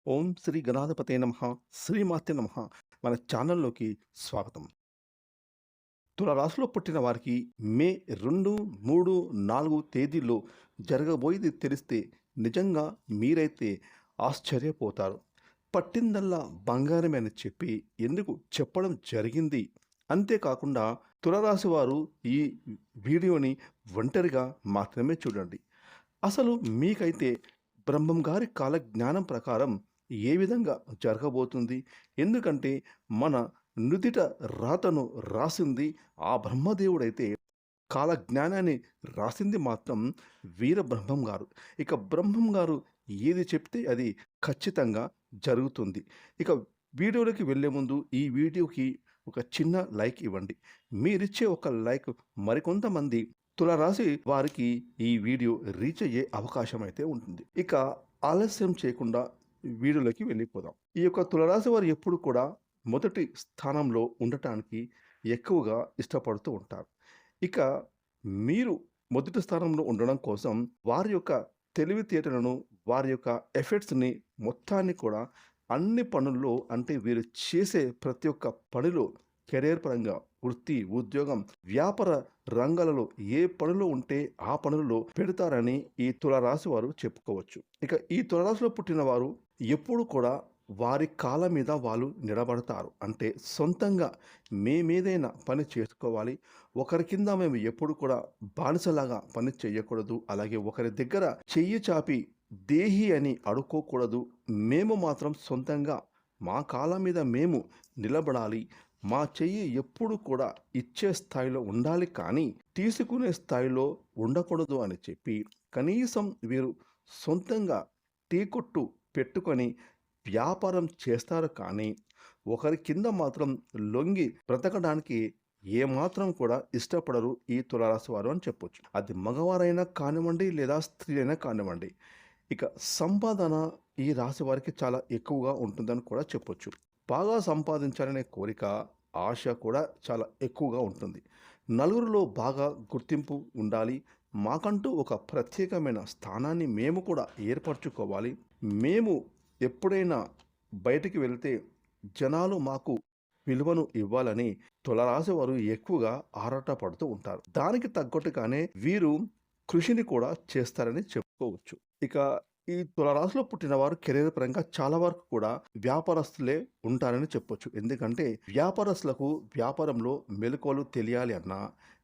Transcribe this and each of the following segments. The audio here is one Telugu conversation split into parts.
ఓం శ్రీ గణాధిపతే నమః. శ్రీమాతే నమః. మన ఛానల్‌లోకి స్వాగతం. తులారాశిలో పుట్టిన వారికి మే 2, 3, 4 తేదీల్లో జరగబోయేది తెలిస్తే నిజంగా మీరైతే ఆశ్చర్యపోతారు. పట్టిందల్లా బంగారమే అని చెప్పి ఎందుకు చెప్పడం జరిగింది. అంతేకాకుండా తులారాశి వారు ఈ వీడియోని ఒంటరిగా మాత్రమే చూడండి. అసలు మీకైతే బ్రహ్మం గారి కాలజ్ఞానం ప్రకారం ఏ విధంగా జరగబోతుంది? ఎందుకంటే మన నుదిట రాతను రాసింది ఆ బ్రహ్మదేవుడైతే కాలజ్ఞానాన్ని రాసింది మాత్రం వీరబ్రహ్మం గారు. ఇక బ్రహ్మం గారు ఏది చెప్తే అది ఖచ్చితంగా జరుగుతుంది. ఇక వీడియోలోకి వెళ్ళే ముందు ఈ వీడియోకి ఒక చిన్న లైక్ ఇవ్వండి. మీరిచ్చే ఒక లైక్ మరికొంతమంది తులారాశి వారికి ఈ వీడియో రీచ్ అయ్యే అవకాశం అయితే ఉంటుంది. ఇక ఆలస్యం చేయకుండా వీడియోలోకి వెళ్ళిపోదాం. ఈ యొక్క తులారాశి వారు ఎప్పుడు కూడా మొదటి స్థానంలో ఉండటానికి ఎక్కువగా ఇష్టపడుతూ ఉంటారు. ఇక మీరు మొదటి స్థానంలో ఉండడం కోసం వారి యొక్క తెలివితేటలను, వారి యొక్క ఎఫర్ట్స్‌ని మొత్తాన్ని కూడా అన్ని పనుల్లో అంటే వీరు చేసే ప్రతి ఒక్క పనిలో కెరియర్ పరంగా, వృత్తి, ఉద్యోగం, వ్యాపార రంగాలలో ఏ పనిలో ఉంటే ఆ పనులలో పెడతారని ఈ తులారాశి వారు చెప్పుకోవచ్చు. ఇక ఈ తులారాశిలో పుట్టిన వారు ఎప్పుడు కూడా వారి కాళ్ళ మీద వాళ్ళు నిలబడతారు. అంటే సొంతంగా మేమేదైనా పని చేసుకోవాలి. ఒకరి కింద మేము ఎప్పుడు కూడా బానిసలాగా పని చేయకూడదు. అలాగే ఒకరి దగ్గర చెయ్యి చాపి దేహి అని అడుక్కోకూడదు. మేము మాత్రం సొంతంగా మా కాళ్ళ మీద మేము నిలబడాలి. మా చెయ్యి ఎప్పుడు కూడా ఇచ్చే స్థాయిలో ఉండాలి కానీ తీసుకునే స్థాయిలో ఉండకూడదు అని చెప్పి కనీసం వీరు సొంతంగా టీ కొట్టు పెట్టుకొని వ్యాపారం చేస్తారు కానీ ఒకరి కింద మాత్రం లొంగి బ్రతకడానికి ఏమాత్రం కూడా ఇష్టపడరు ఈ తులారాశి వారు అని చెప్పొచ్చు. అది మగవారైనా కానివ్వండి లేదా స్త్రీ అయినా కానివ్వండి. ఇక సంపాదన ఈ రాశి వారికి చాలా ఎక్కువగా ఉంటుందని కూడా చెప్పొచ్చు. బాగా సంపాదించాలనే కోరిక, ఆశ కూడా చాలా ఎక్కువగా ఉంటుంది. నలుగురిలో బాగా గుర్తింపు ఉండాలి. మాకంటూ ఒక ప్రత్యేకమైన స్థానాన్ని మేము కూడా ఏర్పరచుకోవాలి. మేము ఎప్పుడైనా బయటికి వెళ్తే జనాలు మాకు విలువను ఇవ్వాలని తులారాశి వారు ఎక్కువగా ఆరాటపడుతూ ఉంటారు. దానికి తగ్గట్టుగానే వీరు కృషిని కూడా చేస్తారని చెప్పుకోవచ్చు. ఇక ఈ తులారాశిలో పుట్టిన వారు కెరీర్ పరంగా చాలా వరకు కూడా వ్యాపారస్తులే ఉంటారని చెప్పొచ్చు. ఎందుకంటే వ్యాపారస్తులకు వ్యాపారంలో మెళకువలు తెలియాలి అన్నా,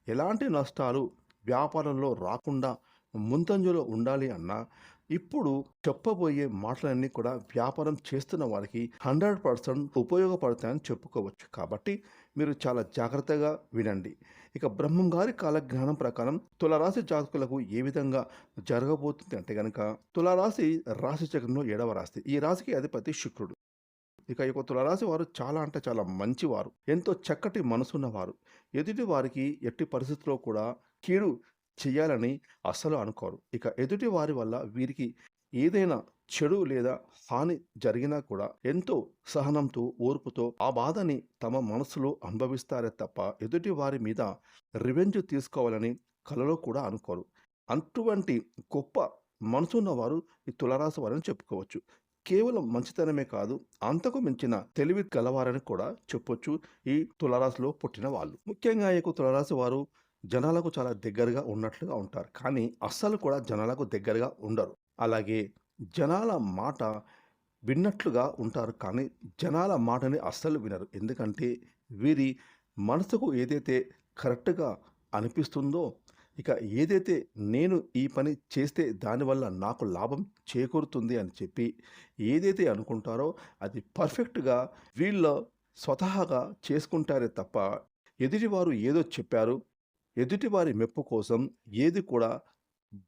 ఎలాంటి నష్టాలు వ్యాపారంలో రాకుండా ముందంజలో ఉండాలి అన్నా, ఇప్పుడు చెప్పబోయే మాటలన్నీ కూడా వ్యాపారం చేస్తున్న వారికి 100% ఉపయోగపడతాయని చెప్పుకోవచ్చు. కాబట్టి మీరు చాలా జాగ్రత్తగా వినండి. ఇక బ్రహ్మం గారి కాలజ్ఞానం ప్రకారం తులారాశి జాతకులకు ఏ విధంగా జరగబోతుంది అంటే గనక తులారాశి రాశి చక్రంలో 7వ రాశి. ఈ రాశికి అధిపతి శుక్రుడు. ఇక ఈ యొక్క తులారాశి వారు చాలా అంటే చాలా మంచివారు. ఎంతో చక్కటి మనసున్నవారు. ఎదుటి వారికి ఎట్టి పరిస్థితిలో కూడా కీడు చేయాలని అస్సలు అనుకోరు. ఇక ఎదుటి వారి వల్ల వీరికి ఏదైనా చెడు లేదా హాని జరిగినా కూడా ఎంతో సహనంతో, ఓర్పుతో ఆ బాధని తమ మనసులో అనుభవిస్తారే తప్ప ఎదుటి వారి మీద రివెంజ్ తీసుకోవాలని కలలో కూడా అనుకోరు. అటువంటి గొప్ప మనసున్నవారు ఈ తులారాశి వారని చెప్పుకోవచ్చు. కేవలం మంచితనమే కాదు, అంతకు మించిన తెలివి గలవారని కూడా చెప్పొచ్చు ఈ తులారాశిలో పుట్టిన వాళ్ళు. ముఖ్యంగా ఈ యొక్క తులారాశి వారు జనాలకు చాలా దగ్గరగా ఉన్నట్లుగా ఉంటారు. కానీ అస్సలు కూడా జనాలకు దగ్గరగా ఉండరు. అలాగే జనాల మాట విన్నట్లుగా ఉంటారు. కానీ జనాల మాటని అస్సలు వినరు. ఎందుకంటే వీరి మనసుకు ఏదైతే కరెక్ట్‌గా అనిపిస్తుందో, ఇక ఏదైతే నేను ఈ పని చేస్తే దానివల్ల నాకు లాభం చేకూరుతుంది అని చెప్పి ఏదైతే అనుకుంటారో అది పర్ఫెక్ట్‌గా వీళ్ళ స్వతహాగా చేసుకుంటారే తప్ప ఎదుటివారు ఏదో చెప్పారు, ఎదుటివారి మెప్పు కోసం ఏది కూడా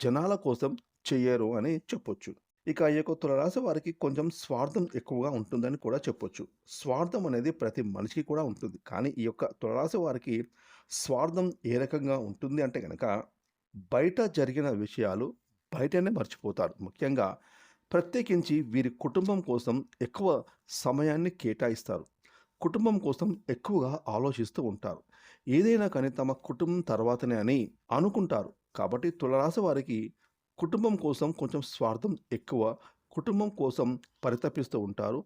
జనాల కోసం చెయ్యరు అని చెప్పొచ్చు. ఇక ఈ యొక్క తులారాశి వారికి కొంచెం స్వార్థం ఎక్కువగా ఉంటుందని కూడా చెప్పొచ్చు. స్వార్థం అనేది ప్రతి మనిషికి కూడా ఉంటుంది. కానీ ఈ యొక్క తులారాశి వారికి స్వార్థం ఏ రకంగా ఉంటుంది అంటే గనక బయట జరిగిన విషయాలు బయటనే మర్చిపోతారు. ముఖ్యంగా ప్రత్యేకించి వీరి కుటుంబం కోసం ఎక్కువ సమయాన్ని కేటాయిస్తారు. కుటుంబం కోసం ఎక్కువగా ఆలోచిస్తూ ఉంటారు. ఏదైనా కానీ తమ కుటుంబం తర్వాతనే అని అనుకుంటారు. కాబట్టి తులారాశి వారికి కుటుంబం కోసం కొంచెం స్వార్థం ఎక్కువ. కుటుంబం కోసం పరితపిస్తూ ఉంటారు.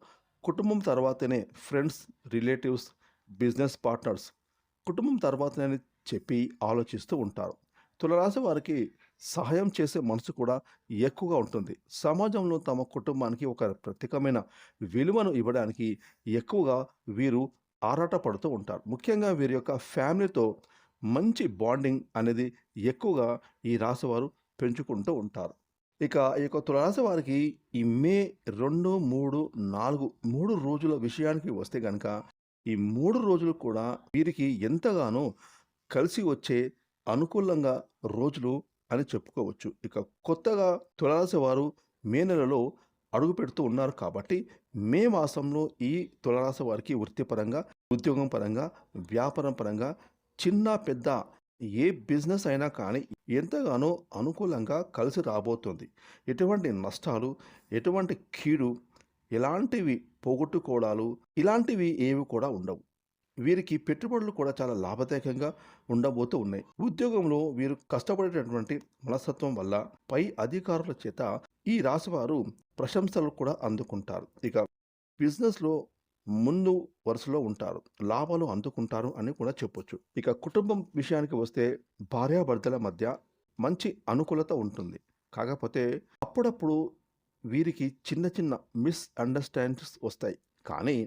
కుటుంబం తర్వాతనే ఫ్రెండ్స్, రిలేటివ్స్, బిజినెస్ పార్ట్నర్స్, కుటుంబం తర్వాతనే అని చెప్పి ఆలోచిస్తూ ఉంటారు. తులరాశి వారికి సహాయం చేసే మనసు కూడా ఎక్కువగా ఉంటుంది. సమాజంలో తమ కుటుంబానికి ఒక ప్రత్యేకమైన విలువను ఇవ్వడానికి ఎక్కువగా వీరు ఆరాటపడుతూ ఉంటారు. ముఖ్యంగా వీరి యొక్క ఫ్యామిలీతో మంచి బాండింగ్ అనేది ఎక్కువగా ఈ రాశివారు పెంచుకుంటూ ఉంటారు. ఇక ఈ యొక్క తులారాశి వారికి ఈ మే 2, 3, 4 3 రోజుల విషయానికి వస్తే గనక ఈ 3 రోజులు కూడా వీరికి ఎంతగానో కలిసి వచ్చే అనుకూలంగా రోజులు అని చెప్పుకోవచ్చు. ఇక కొత్తగా తులారాశి వారు మే నెలలో అడుగుపెడుతూ ఉన్నారు కాబట్టి మే మాసంలో ఈ తులారాశి వారికి వృత్తిపరంగా, ఉద్యోగం పరంగా, వ్యాపారం పరంగా చిన్న పెద్ద ఏ బిజినెస్ అయినా కానీ ఎంతగానో అనుకూలంగా కలిసి రాబోతుంది. ఎటువంటి నష్టాలు, ఎటువంటి కీడు, ఎలాంటివి పోగొట్టుకోవడాలు ఇలాంటివి ఏవి కూడా ఉండవు. వీరికి పెట్టుబడులు కూడా చాలా లాభదాయకంగా ఉండబోతూ ఉన్నాయి. ఉద్యోగంలో వీరు కష్టపడేటటువంటి మనస్తత్వం వల్ల పై అధికారుల చేత ఈ రాశివారు ప్రశంసలు కూడా అందుకుంటారు. ఇక బిజినెస్‌లో ముందు వరుసలో ఉంటారు. లాభాలు అందుకుంటారు అని కూడా చెప్పొచ్చు. ఇక కుటుంబం విషయానికి వస్తే భార్యాభర్తల మధ్య మంచి అనుకూలత ఉంటుంది. కాకపోతే అప్పుడప్పుడు వీరికి చిన్న చిన్న మిస్‌అండర్‌స్టాండింగ్స్ వస్తాయి. కానీ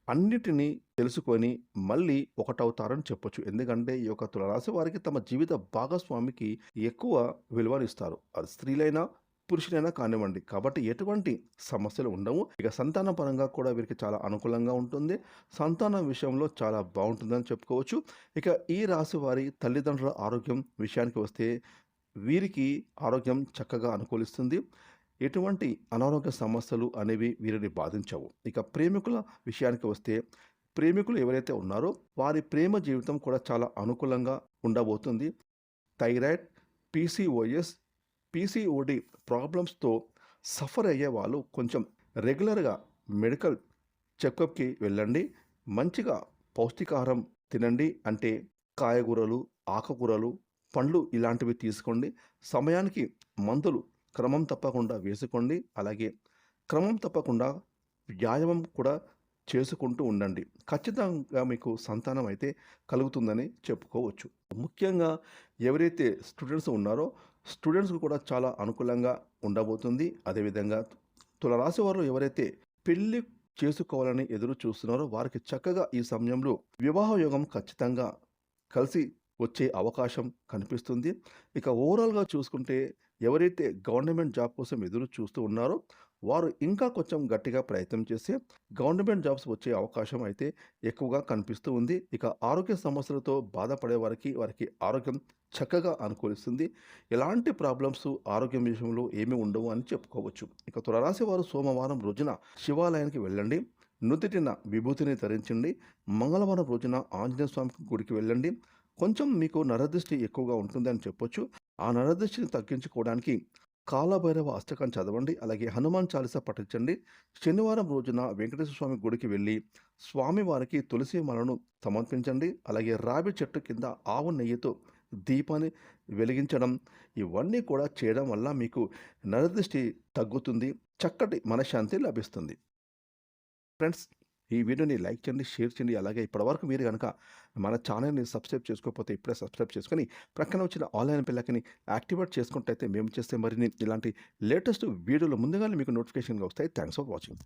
అన్నిటిని తెలుసుకొని మళ్ళీ ఒకటవుతారని చెప్పొచ్చు. ఎందుకంటే ఈ యొక్క తులారాశి వారికి తమ జీవిత భాగస్వామికి ఎక్కువ విలువనిస్తారు. అది స్త్రీలైనా, పురుషులైనా కానివ్వండి. కాబట్టి ఎటువంటి సమస్యలు ఉండవు. ఇక సంతాన పరంగా కూడా వీరికి చాలా అనుకూలంగా ఉంటుంది. సంతానం విషయంలో చాలా బావుంటుందని చెప్పుకోవచ్చు. ఇక ఈ రాశి వారి తల్లిదండ్రుల ఆరోగ్యం విషయానికి వస్తే వీరికి ఆరోగ్యం చక్కగా అనుకూలిస్తుంది. ఎటువంటి అనారోగ్య సమస్యలు అనేవి వీరిని బాధించవు. ఇక ప్రేమికుల విషయానికి వస్తే ప్రేమికులు ఎవరైతే ఉన్నారో వారి ప్రేమ జీవితం కూడా చాలా అనుకూలంగా ఉండబోతుంది. థైరాయిడ్, పీసీఓఎస్, పీసీఓడి ప్రాబ్లమ్స్‌తో సఫర్ అయ్యే వాళ్ళు కొంచెం రెగ్యులర్‌గా మెడికల్ చెకప్‌కి వెళ్ళండి. మంచిగా పౌష్టికాహారం తినండి. అంటే కాయగూరలు, ఆకుకూరలు, పండ్లు ఇలాంటివి తీసుకోండి. సమయానికి మందులు క్రమం తప్పకుండా వేసుకోండి. అలాగే క్రమం తప్పకుండా వ్యాయామం కూడా చేసుకుంటూ ఉండండి. ఖచ్చితంగా మీకు సంతానం అయితే కలుగుతుందని చెప్పుకోవచ్చు. ముఖ్యంగా ఎవరైతే స్టూడెంట్స్ ఉన్నారో స్టూడెంట్స్‌కి కూడా చాలా అనుకూలంగా ఉండబోతుంది. అదేవిధంగా తులారాశి వారు ఎవరైతే పెళ్లి చేసుకోవాలని ఎదురు చూస్తున్నారో వారికి చక్కగా ఈ సమయంలో వివాహ యోగం ఖచ్చితంగా కలిసి వచ్చే అవకాశం కనిపిస్తుంది. ఇక ఓవరాల్‌గా చూసుకుంటే ఎవరైతే గవర్నమెంట్ జాబ్ కోసం ఎదురు చూస్తూ ఉన్నారో వారు ఇంకా కొంచెం గట్టిగా ప్రయత్నం చేస్తే గవర్నమెంట్ జాబ్స్ వచ్చే అవకాశం అయితే ఎక్కువగా కనిపిస్తూ ఉంది. ఇక ఆరోగ్య సమస్యలతో బాధపడే వారికి ఆరోగ్యం చక్కగా అనుకూలిస్తుంది. ఎలాంటి ప్రాబ్లమ్స్ ఆరోగ్యం విషయంలో ఏమీ ఉండవు అని చెప్పుకోవచ్చు. ఇక తులారాశి వారు సోమవారం రోజున శివాలయానికి వెళ్ళండి. నుదిటిన విభూతిని ధరించండి. మంగళవారం రోజున ఆంజనేయ స్వామి గుడికి వెళ్ళండి. కొంచెం మీకు నరదృష్టి ఎక్కువగా ఉంటుందని చెప్పొచ్చు. ఆ నరదృష్టిని తగ్గించుకోవడానికి కాలభైరవ అష్టకం చదవండి. అలాగే హనుమాన్ చాలీసా పఠించండి. శనివారం రోజున వెంకటేశ్వర స్వామి గుడికి వెళ్ళి స్వామివారికి తులసి మాలను సమర్పించండి. అలాగే రావి చెట్టు కింద ఆవు నెయ్యితో దీపాన్ని వెలిగించడం ఇవన్నీ కూడా చేయడం వల్ల మీకు నరదృష్టి తగ్గుతుంది. చక్కటి మనశ్శాంతి లభిస్తుంది. ఫ్రెండ్స్, ఈ వీడియోని లైక్ చేయండి, షేర్ చేయండి. అలాగే ఇప్పటివరకు మీరు గనక మన ఛానల్‌ని సబ్స్క్రైబ్ చేసుకోకపోతే ఇప్పుడే సబ్స్క్రైబ్ చేసుకొని ప్రక్కన వచ్చిన ఆన్‌లైన్ బెల్ యాక్టివేట్ చేసుకున్నట్టయితే మేము చేసే మరిన్ని ఇలాంటి లేటెస్ట్ వీడియోలు ముందుగానే మీకు నోటిఫికేషన్‌గా వస్తాయి. Thanks for watching.